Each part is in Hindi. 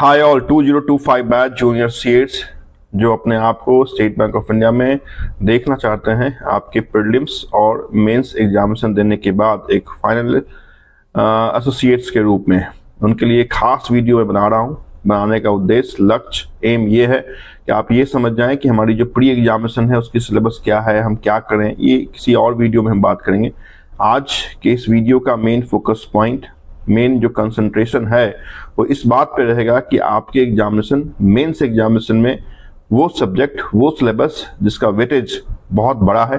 हाई ऑल 2025 बैच जूनियर सीएट्स जो अपने आप को स्टेट बैंक ऑफ इंडिया में देखना चाहते हैं आपके प्रीलिम्स और मेंस एग्जामिनेशन देने के बाद एक फाइनल एसोसिएट्स के रूप में, उनके लिए खास वीडियो मैं बना रहा हूं। बनाने का उद्देश्य, लक्ष्य, एम ये है कि आप ये समझ जाएं कि हमारी जो प्री एग्जामिनेशन है उसकी सिलेबस क्या है, हम क्या करें। ये किसी और वीडियो में हम बात करेंगे। आज के इस वीडियो का मेन फोकस पॉइंट, मेन जो कंसंट्रेशन है वो इस बात पे रहेगा कि आपके एग्जामिनेशन, मेंस एग्जामिनेशन में वो सब्जेक्ट, वो सिलेबस जिसका वेटेज बहुत बड़ा है,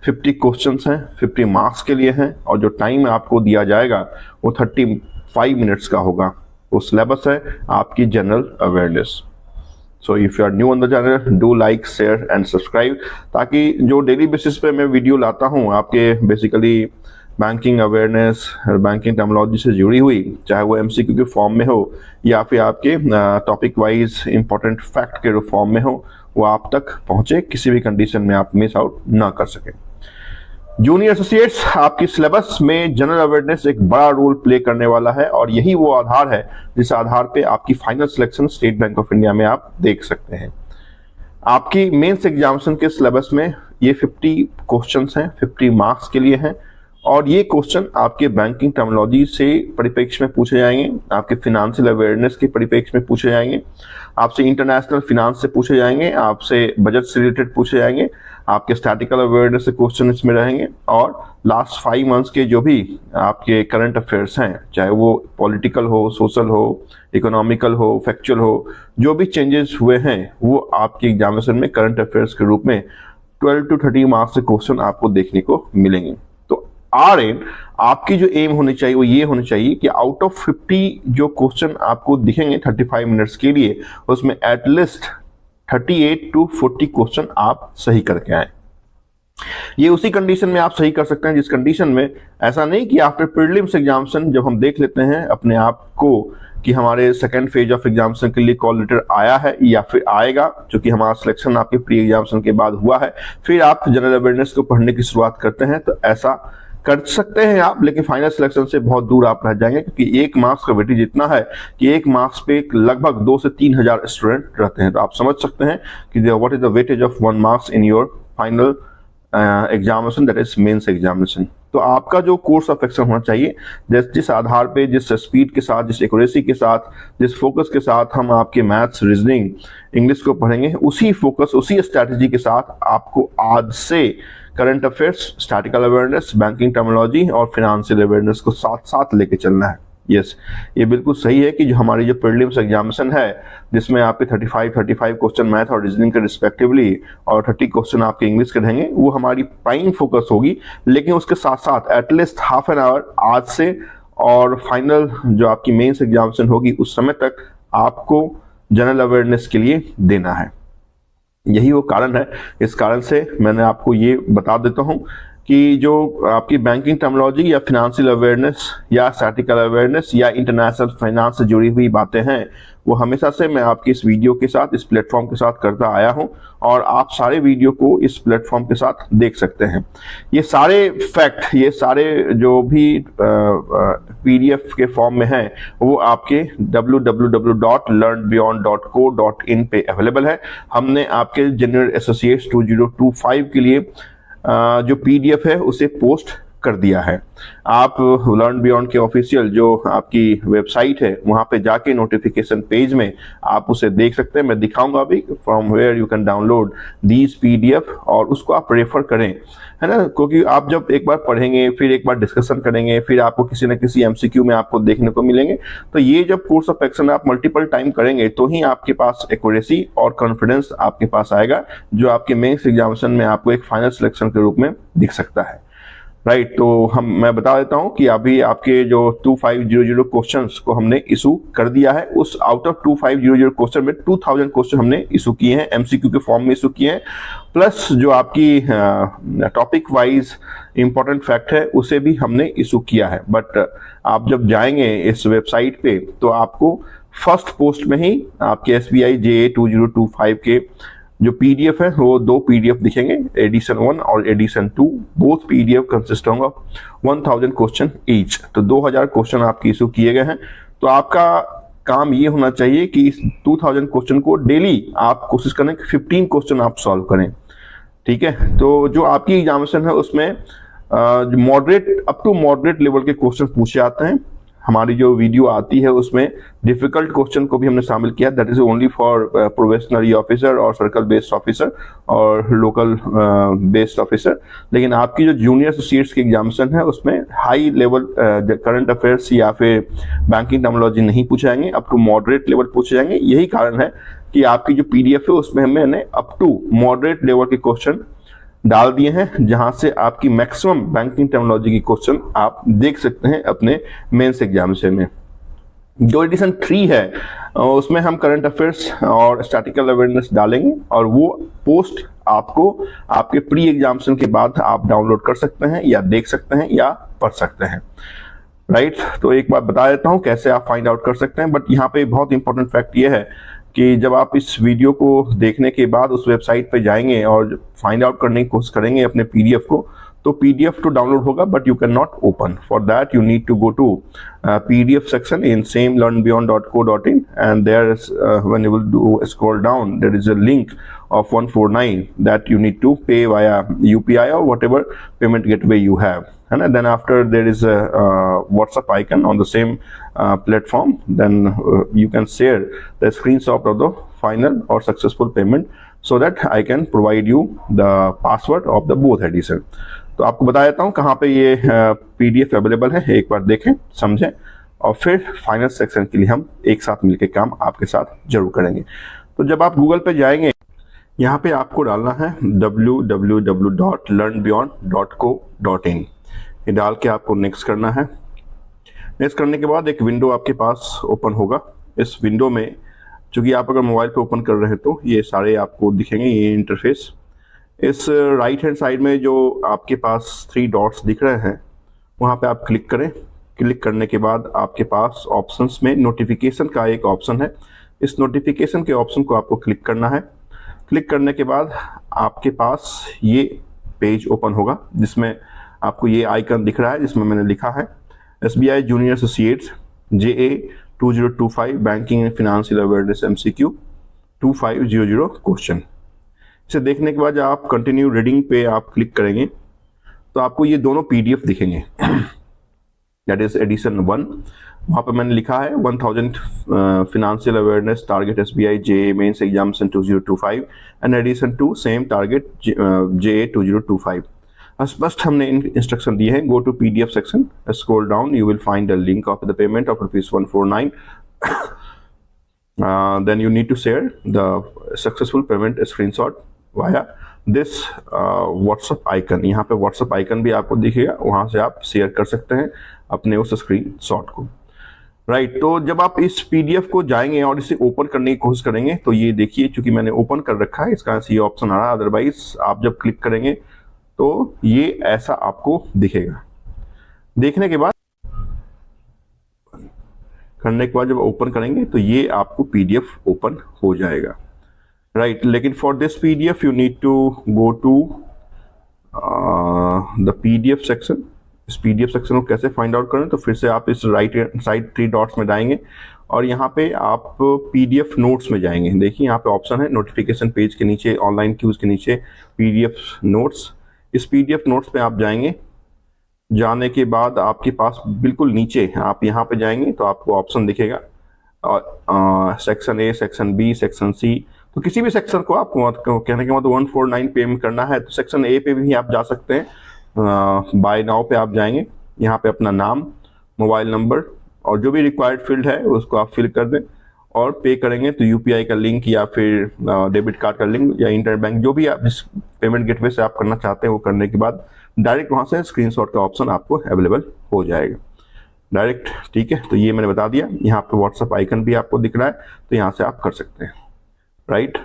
50 क्वेश्चंस हैं, 50 मार्क्स के लिए हैं, और जो टाइम आपको दिया जाएगा वो 35 मिनट्स का होगा। वो सिलेबस है आपकी general awareness. So if you are new on the channel, do like, share and subscribe, ताकि जो डेली बेसिस पे मैं वीडियो लाता हूँ आपके basically banking awareness, banking terminology से जुड़ी हुई, चाहे वो एमसीक्यू के फॉर्म में हो या फिर आपके टॉपिक वाइज इंपॉर्टेंट फैक्ट के फॉर्म में हो, वो आप तक पहुंचे, किसी भी कंडीशन में आप मिस आउट ना कर सकें। जूनियर एसोसिएट्स, आपकी सिलेबस में जनरल अवेयरनेस एक बड़ा रोल प्ले करने वाला है, और यही वो आधार है जिस आधार पे आपकी final selection state bank of India में आप देख सकते हैं। आपकी मेंस एग्जामिनेशन के सिलेबस में ये 50 क्वेश्चंस हैं, 50 मार्क्स के लिए हैं, और ये क्वेश्चन आपके बैंकिंग टर्मिनोलॉजी से परिप्रेक्ष्य में पूछे जाएंगे, आपके फिनेंशियल अवेयरनेस के परिप्रेक्ष्य में पूछे जाएंगे, आपसे इंटरनेशनल फिनांस से पूछे जाएंगे, आपसे बजट से रिलेटेड पूछे जाएंगे, आपके स्टैटिकल अवेयरनेस से क्वेश्चन इसमें रहेंगे, और लास्ट 5 मंथ्स के जो भी आपके करंट अफेयर्स हैं, चाहे वो पॉलिटिकल हो, सोशल हो, इकोनॉमिकल हो, फैक्चुअल हो, जो भी चेंजेस हुए हैं वो आपके एग्जामिनेशन में करंट अफेयर्स के रूप में 12 to 30 मार्क्स से क्वेश्चन आपको देखने को मिलेंगे। आर एन आपकी जो एम होनी चाहिए वो ये होनी चाहिए कि आउट ऑफ 50 जो क्वेश्चन आपको दिखेंगे 35 मिनट्स के लिए, उसमें एटलीस्ट 38 to 40 क्वेश्चन आप सही करके आए। ये उसी कंडीशन में आप सही कर सकते हैं जिस कंडीशन में ऐसा नहीं कि आफ्टर प्रीलिम्स एग्जामिनेशन जब हम देख लेते हैं अपने आप को कि हमारे सेकेंड फेज ऑफ एग्जामिनेशन के लिए कॉल लेटर आया है या फिर आएगा, जो कि हमारा सिलेक्शन आपके प्री एग्जामिनेशन के बाद हुआ है, फिर आप जनरल अवेयरनेस को पढ़ने की शुरुआत करते हैं, तो ऐसा कर सकते हैं आप, लेकिन फाइनल सिलेक्शन से बहुत दूर आप रह जाएंगे, क्योंकि एक मार्क्स का वेटेज इतना है कि एक मार्क्स पे लगभग 2 से 3 हजार स्टूडेंट रहते हैं। तो आप समझ सकते हैं कि what is the weightage of 1 marks in your final examination, that is mains examination. तो आपका जो कोर्स ऑफ एक्शन होना चाहिए, जिस आधार पे, जिस स्पीड के साथ, जिस एक्यूरेसी के साथ, जिस फोकस के साथ हम आपके मैथ्स, रीजनिंग, इंग्लिश को पढ़ेंगे, उसी फोकस, उसी स्ट्रैटेजी के साथ आपको आज से current affairs, statistical awareness, banking terminology और फिनेंशियल अवेयरनेस को साथ साथ लेके चलना है। यस, ये बिल्कुल सही है कि जो हमारी जो प्रीलिम्स एग्जामिनेशन है जिसमें आपके 35 क्वेश्चन मैथ और रीजनिंग के रिस्पेक्टिवली और 30 क्वेश्चन आपके इंग्लिश के रहेंगे, वो हमारी प्राइम फोकस होगी, लेकिन उसके साथ साथ एटलीस्ट हाफ एन आवर आज से और फाइनल जो आपकी मेंस एग्जामिनेशन होगी उस समय तक आपको जनरल अवेयरनेस के लिए देना है। यही वो कारण है, इस कारण से मैंने आपको ये बता देता हूं कि जो आपकी बैंकिंग टर्मिनोलॉजी या फिनेंशियल अवेयरनेस या स्टैटिकल अवेयरनेस या इंटरनेशनल फाइनेंस से जुड़ी हुई बातें हैं, वो हमेशा से मैं आपकी इस वीडियो के साथ, इस प्लेटफॉर्म के साथ करता आया हूं, और आप सारे वीडियो को इस प्लेटफॉर्म के साथ देख सकते हैं। ये सारे फैक्ट, ये सारे जो भी पीडीएफ के फॉर्म में हैं, वो आपके www.learnbeyond.co.in पे अवेलेबल है। हमने आपके जूनियर एसोसिएट्स 2025 के लिए जो पीडीएफ है उसे पोस्ट कर दिया है। आप लर्न बियॉन्ड के ऑफिशियल जो आपकी वेबसाइट है वहां पे जाके नोटिफिकेशन पेज में आप उसे देख सकते हैं। मैं दिखाऊंगा अभी from where you can download these PDF, और उसको आप रेफर करें, है ना, क्योंकि आप जब एक बार पढ़ेंगे, फिर एक बार डिस्कशन करेंगे, फिर आपको किसी न किसी एमसीक्यू में आपको देखने को मिलेंगे। तो ये जब कोर्स ऑफ एक्शन आप मल्टीपल टाइम करेंगे तो ही आपके पास एक्यूरेसी और कॉन्फिडेंस आपके पास आएगा, जो आपके मेंस एग्जामिनेशन में आपको एक फाइनल सिलेक्शन के रूप में दिख सकता है। राइट, तो मैं बता देता हूं कि अभी आपके जो 2500 क्वेश्चंस को हमने इशू कर दिया है। उस आउट ऑफ 2500 क्वेश्चन में 2000 क्वेश्चन हमने इशू किए हैं, एमसीक्यू के फॉर्म में इशू किए हैं, प्लस जो आपकी टॉपिक वाइज इंपॉर्टेंट फैक्ट है उसे भी हमने इशू किया है। बट आप जब जाएंगे इस वेबसाइट पे तो आपको फर्स्ट पोस्ट में ही आपके SBI JA 2025 के जो पीडीएफ है वो 2 पीडीएफ दिखेंगे, एडिशन 1 और edition 2। Both PDF consisting of 1000 question each. तो 2000 क्वेश्चन आपके इशू किए गए हैं। तो आपका काम ये होना चाहिए कि इस 2000 क्वेश्चन को डेली आप कोशिश करें कि 15 क्वेश्चन आप सॉल्व करें। ठीक है, तो जो आपकी एग्जामिनेशन है उसमें moderate up to moderate level के क्वेश्चन पूछे जाते हैं। हमारी जो वीडियो आती है उसमें डिफिकल्ट क्वेश्चन को भी हमने शामिल किया, that is only for probationary officer और सर्कल बेस्ड ऑफिसर और लोकल बेस्ड ऑफिसर। लेकिन आपकी जो जूनियर एसोसिएट्स की एग्जामिनेशन है उसमें हाई लेवल करंट अफेयर्स या फिर बैंकिंग टर्मिनोलॉजी नहीं पूछे जाएंगे, अप टू मॉडरेट लेवल पूछे जाएंगे। यही कारण है कि आपकी जो पीडीएफ है उसमें मैंने अप टू मॉडरेट लेवल के क्वेश्चन डाल दिए हैं, जहां से आपकी मैक्सिमम बैंकिंग टर्मिनोलॉजी की क्वेश्चन आप देख सकते हैं अपने मेंस एग्जामिनेशन में। जो एडिशन 3 है उसमें हम करंट अफेयर्स और स्टैटिकल अवेयरनेस डालेंगे और वो पोस्ट आपको आपके प्री एग्जामिनेशन के बाद आप डाउनलोड कर सकते हैं या देख सकते हैं या पढ़ सकते हैं। राइट, तो एक बार बता देता हूं कैसे आप फाइंड आउट कर सकते हैं। बट यहाँ पे बहुत इंपॉर्टेंट फैक्ट ये है कि जब आप इस वीडियो को देखने के बाद उस वेबसाइट पे जाएंगे और फाइंड आउट करने की कोशिश करेंगे अपने पीडीएफ को, तो पीडीएफ तो डाउनलोड होगा but you can not open. For that you need to go to PDF section in same learnbeyond.co.in and there is when you will do scroll down there is a link of 149 that you need to pay via UPI or whatever payment gateway you have, and then after there is a WhatsApp icon on the same platform, then you can share the screenshot of the final or successful payment so that I can provide you the password of the both edition। तो आपको बता देता हूँ कहाँ पे ये पीडीएफ अवेलेबल है, एक बार देखें समझें और फिर फाइनल सेक्शन के लिए हम एक साथ मिलकर काम आपके साथ जरूर करेंगे। तो जब आप गूगल पे जाएंगे यहाँ पे आपको डालना है www.learnbeyond.co.in। ये डाल के आपको नेक्स्ट करना है। नेक्स्ट करने के बाद एक विंडो आपके पास ओपन होगा। इस विंडो में चूंकि आप अगर मोबाइल पे ओपन कर रहे हैं तो ये सारे आपको दिखेंगे ये इंटरफेस। इस राइट हैंड साइड में जो आपके पास 3 डॉट्स दिख रहे हैं वहाँ पे आप क्लिक करें। क्लिक करने के बाद आपके पास ऑप्शंस में नोटिफिकेशन का एक ऑप्शन है। इस नोटिफिकेशन के ऑप्शन को आपको क्लिक करना है। क्लिक करने के बाद आपके पास ये पेज ओपन होगा जिसमें आपको ये आइकन दिख रहा है जिसमें मैंने लिखा है SBI junior associates JA 2025 banking and financial awareness MCQ 2500 question. इसे देखने के बाद आप कंटिन्यू रीडिंग पे आप क्लिक करेंगे तो आपको ये दोनों पीडीएफ दिखेंगे। दैट इज एडिशन 1, वहाँ पर मैंने लिखा है 1000 financial awareness target SBI JA mains examination 2025 and edition 2 same target JA 2025। स्पष्ट हमने इंस्ट्रक्शन दिए हैं, go to PDF section, scroll down, you will find the link of the payment of ₹149। then you need to share the successful payment screenshot via this WhatsApp icon। यहाँ पे WhatsApp icon भी आपको दिखेगा, वहाँ से आप शेयर कर सकते हैं अपने उस स्क्रीनशॉट को। राइट, तो जब आप इस पीडीएफ को जाएंगे और इसे ओपन करने की कोशिश करेंगे तो ये देखिए चूंकि मैंने ओपन कर रखा है इसका ये ऑप्शन आ रहा है। अदरवाइज आप जब क्लिक करेंगे तो ये ऐसा आपको दिखेगा। देखने के बाद करने के बाद जब ओपन करेंगे तो ये आपको पीडीएफ ओपन हो जाएगा। राइट, लेकिन for this PDF you need to go to the PDF section. इस पीडीएफ सेक्शन को कैसे फाइंड आउट करें, तो फिर से आप इस राइट साइड 3 डॉट्स में जाएंगे और यहाँ पे आप पीडीएफ नोट्स में जाएंगे। देखिए यहाँ पे ऑप्शन है नोटिफिकेशन पेज के नीचे, ऑनलाइन क्यूज के नीचे पीडीएफ नोट्स। इस पीडीएफ नोट्स पे आप जाएंगे। जाने के बाद आपके पास बिल्कुल नीचे आप यहाँ पे जाएंगे तो आपको ऑप्शन दिखेगा और section A, section B, section C। तो किसी भी सेक्शन को आपको कहने के मतलब 149 पेमेंट करना है तो सेक्शन A पे भी आप जा सकते हैं। बाय नाउ पे आप जाएंगे, यहाँ पे अपना नाम, मोबाइल नंबर और जो भी रिक्वायर्ड फील्ड है उसको आप फिल कर दें और पे करेंगे तो यूपीआई का लिंक या फिर डेबिट कार्ड का लिंक या इंटरनेट बैंक जो भी आप जिस पेमेंट गेटवे से आप करना चाहते हैं वो करने के बाद डायरेक्ट वहाँ से स्क्रीनशॉट का ऑप्शन आपको अवेलेबल हो जाएगा डायरेक्ट। ठीक है, तो ये मैंने बता दिया। यहाँ पे व्हाट्सएप आइकन भी आपको दिख रहा है तो यहाँ से आप कर सकते हैं। राइट।